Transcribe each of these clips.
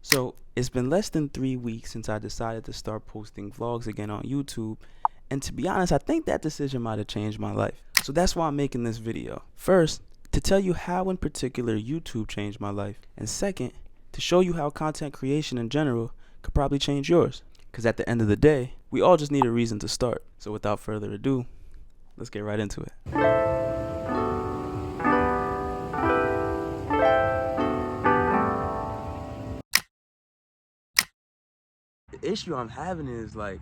So it's been less than 3 weeks since I decided to start posting vlogs again on YouTube. And to be honest, I think that decision might have changed my life. So that's why I'm making this video. First, to tell you how in particular YouTube changed my life. And second, to show you how content creation in general could probably change yours. Because at the end of the day, we all just need a reason to start. So without further ado, let's get right into it. The issue I'm having is I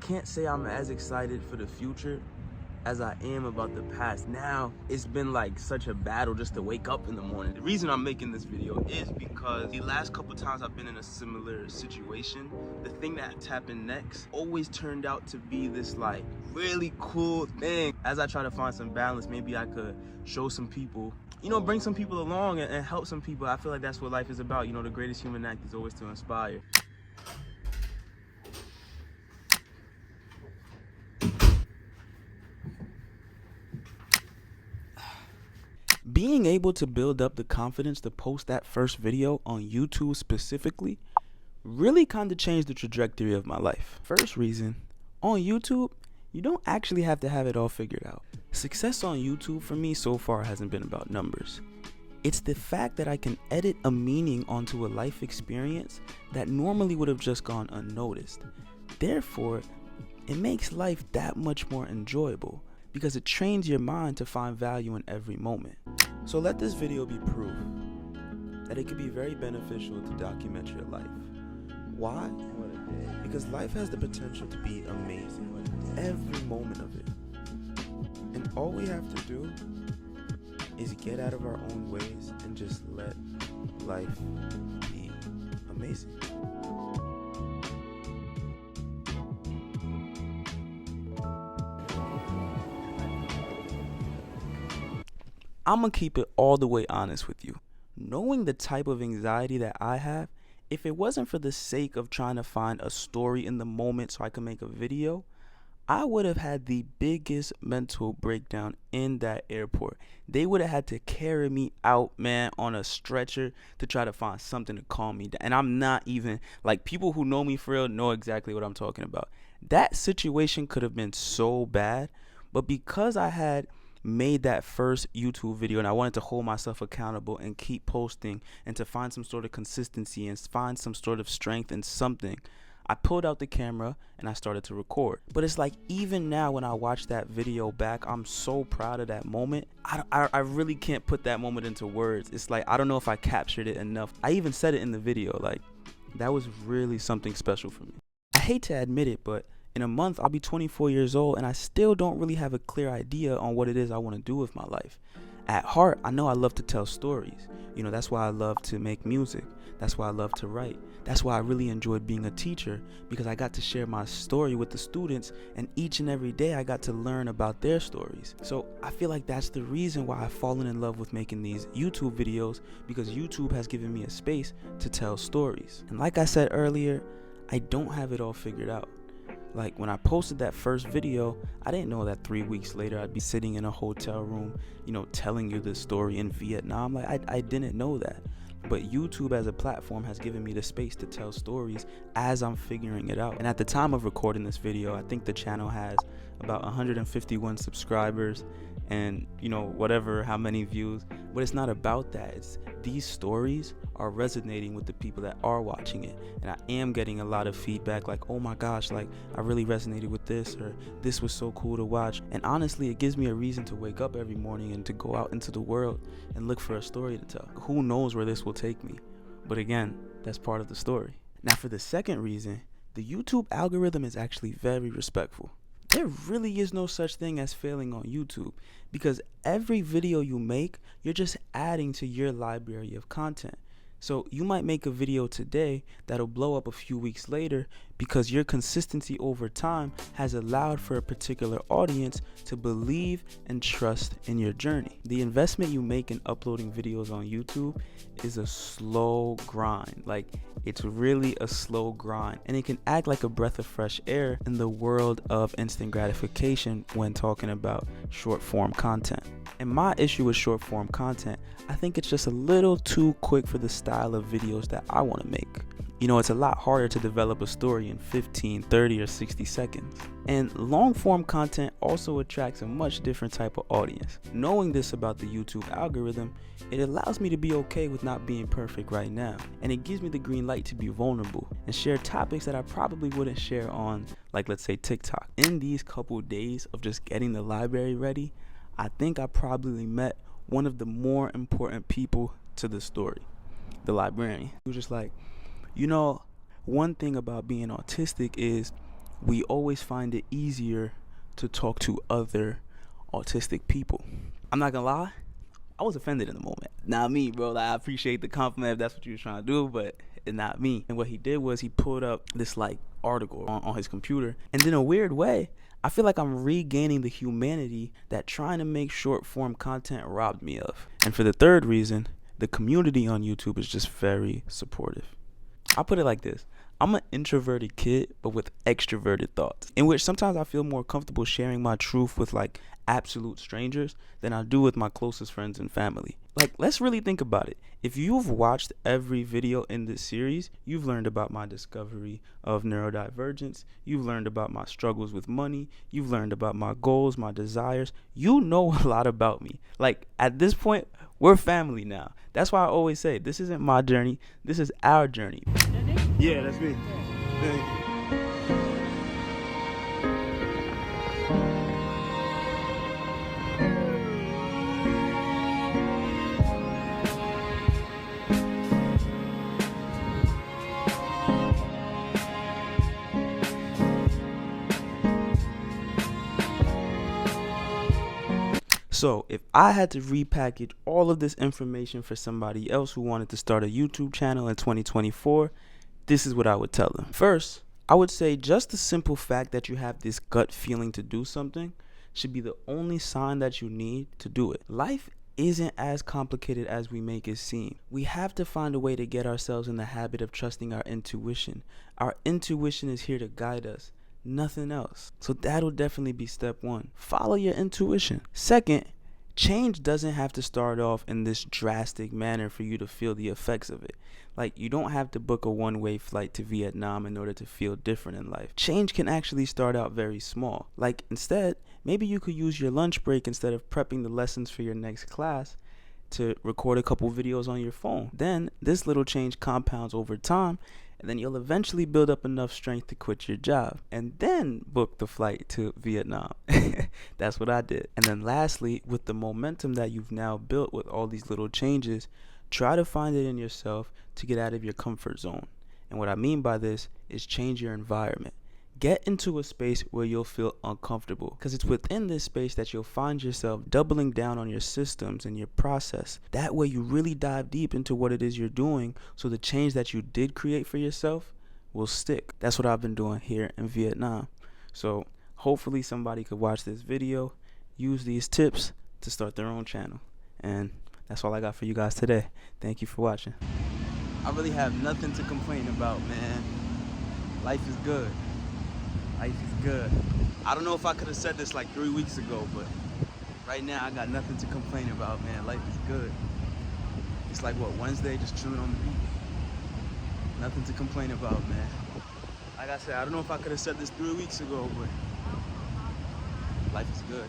can't say I'm as excited for the future as I am about the past. Now, it's been such a battle just to wake up in the morning. The reason I'm making this video is because the last couple times I've been in a similar situation, the thing that's happened next always turned out to be this really cool thing. As I try to find some balance, maybe I could show some people, bring some people along and help some people. I feel like that's what life is about. The greatest human act is always to inspire. Being able to build up the confidence to post that first video on YouTube specifically really kind of changed the trajectory of my life. First reason, on YouTube, you don't actually have to have it all figured out. Success on YouTube for me so far hasn't been about numbers. It's the fact that I can edit a meaning onto a life experience that normally would have just gone unnoticed. Therefore, it makes life that much more enjoyable, because it trains your mind to find value in every moment. So let this video be proof that it could be very beneficial to document your life. Why? Because life has the potential to be amazing, every moment of it. And all we have to do is get out of our own ways and just let life be amazing. I'm gonna keep it all the way honest with you. Knowing the type of anxiety that I have, if it wasn't for the sake of trying to find a story in the moment so I could make a video, I would have had the biggest mental breakdown in that airport. They would have had to carry me out, man, on a stretcher to try to find something to calm me down. And I'm not even, people who know me for real know exactly what I'm talking about. That situation could have been so bad, but because I had made that first YouTube video and I wanted to hold myself accountable and keep posting and to find some sort of consistency and find some sort of strength in something, I pulled out the camera and I started to record. But it's even now when I watch that video back, I'm so proud of that moment. I really can't put that moment into words. It's I don't know if I captured it enough. I even said it in the video, that was really something special for me. I hate to admit it, but in a month, I'll be 24 years old and I still don't really have a clear idea on what it is I want to do with my life. At heart, I know I love to tell stories. That's why I love to make music. That's why I love to write. That's why I really enjoyed being a teacher, because I got to share my story with the students, and each and every day I got to learn about their stories. So I feel like that's the reason why I've fallen in love with making these YouTube videos, because YouTube has given me a space to tell stories. And like I said earlier, I don't have it all figured out. When I posted that first video, I didn't know that 3 weeks later I'd be sitting in a hotel room, telling you this story in Vietnam. I didn't know that. But YouTube as a platform has given me the space to tell stories as I'm figuring it out. And at the time of recording this video, I think the channel has about 151 subscribers and how many views. But it's not about that. It's these stories are resonating with the people that are watching it, and I am getting a lot of feedback oh my gosh, I really resonated with this, or this was so cool to watch. And honestly, it gives me a reason to wake up every morning and to go out into the world and look for a story to tell. Who knows where this will take me, but again, that's part of the story. Now for the second reason, the YouTube algorithm is actually very respectful. There really is no such thing as failing on YouTube, because every video you make, you're just adding to your library of content. So you might make a video today that'll blow up a few weeks later because your consistency over time has allowed for a particular audience to believe and trust in your journey. The investment you make in uploading videos on YouTube is a slow grind. Like, it's really a slow grind, and it can act like a breath of fresh air in the world of instant gratification when talking about short form content. And my issue with short form content, I think it's just a little too quick for the style of videos that I want to make. You know, it's a lot harder to develop a story in 15, 30, or 60 seconds. And long form content also attracts a much different type of audience. Knowing this about the YouTube algorithm, it allows me to be okay with not being perfect right now. And it gives me the green light to be vulnerable and share topics that I probably wouldn't share on, like, let's say TikTok. In these couple days of just getting the library ready, I think I probably met one of the more important people to the story, the librarian. He was just like, you know, one thing about being autistic is we always find it easier to talk to other autistic people. I'm not gonna lie, I was offended in the moment. Not me, bro. Like, I appreciate the compliment if that's what you were trying to do, but it's not me. And what he did was he pulled up this article on his computer, and in a weird way, I feel like I'm regaining the humanity that trying to make short form content robbed me of. And for the third reason, the community on YouTube is just very supportive. I'll put it like this. I'm an introverted kid, but with extroverted thoughts, in which sometimes I feel more comfortable sharing my truth with absolute strangers than I do with my closest friends and family. Let's really think about it. If you've watched every video in this series, you've learned about my discovery of neurodivergence. You've learned about my struggles with money. You've learned about my goals, my desires. You know a lot about me. At this point, we're family now. That's why I always say, this isn't my journey. This is our journey. Yeah, that's me. Thank you. So if I had to repackage all of this information for somebody else who wanted to start a YouTube channel in 2024, this is what I would tell them. First, I would say just the simple fact that you have this gut feeling to do something should be the only sign that you need to do it. Life isn't as complicated as we make it seem. We have to find a way to get ourselves in the habit of trusting our intuition. Our intuition is here to guide us, nothing else. So that'll definitely be step one. Follow your intuition. Second, change doesn't have to start off in this drastic manner for you to feel the effects of it. You don't have to book a one-way flight to Vietnam in order to feel different in life. Change can actually start out very small. Instead, maybe you could use your lunch break instead of prepping the lessons for your next class to record a couple videos on your phone. Then this little change compounds over time, and then you'll eventually build up enough strength to quit your job and then book the flight to Vietnam. That's what I did. And then lastly, with the momentum that you've now built with all these little changes, try to find it in yourself to get out of your comfort zone. And what I mean by this is change your environment. Get into a space where you'll feel uncomfortable, because it's within this space that you'll find yourself doubling down on your systems and your process. That way you really dive deep into what it is you're doing, so the change that you did create for yourself will stick. That's what I've been doing here in Vietnam. So hopefully somebody could watch this video, use these tips to start their own channel. And that's all I got for you guys today. Thank you for watching. I really have nothing to complain about, man. Life is good. Life is good. I don't know if I could have said this 3 weeks ago, but right now I got nothing to complain about, man. Life is good. It's Wednesday, just chilling on the beach. Nothing to complain about, man. Like I said, I don't know if I could have said this 3 weeks ago, but life is good.